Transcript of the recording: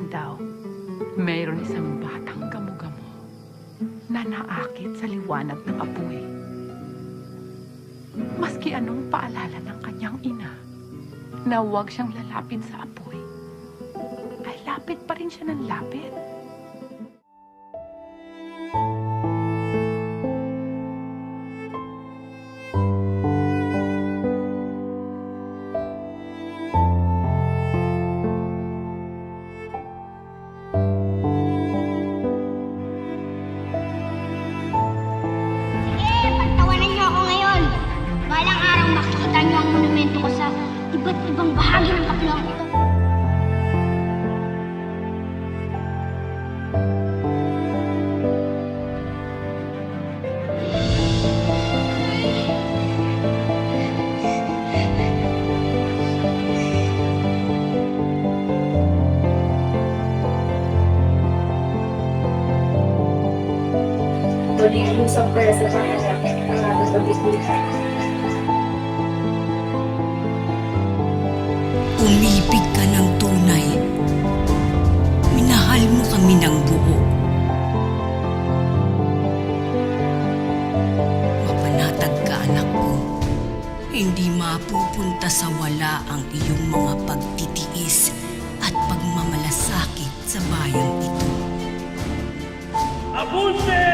daw, mayroon isang batang gamo-gamo na naakit sa liwanag ng apoy. Maski anong paalala ng kanyang ina na huwag siyang lalapit sa apoy, ay lapit pa rin siya ng lapit. Pagtawanan niyo ako ngayon. Balang araw makikita niyo ang monumento ko sa iba't ibang bahagi ng kapluang ito. Muling lusang para sa panganak ang ating pagkikita. Umibig ka ng tunay. Minahal mo kami ng buo. Mapanatag ka, anak ko. Hindi mapupunta sa wala ang iyong mga pagtitiis at pagmamalasakit sa bayang ito. Abunde!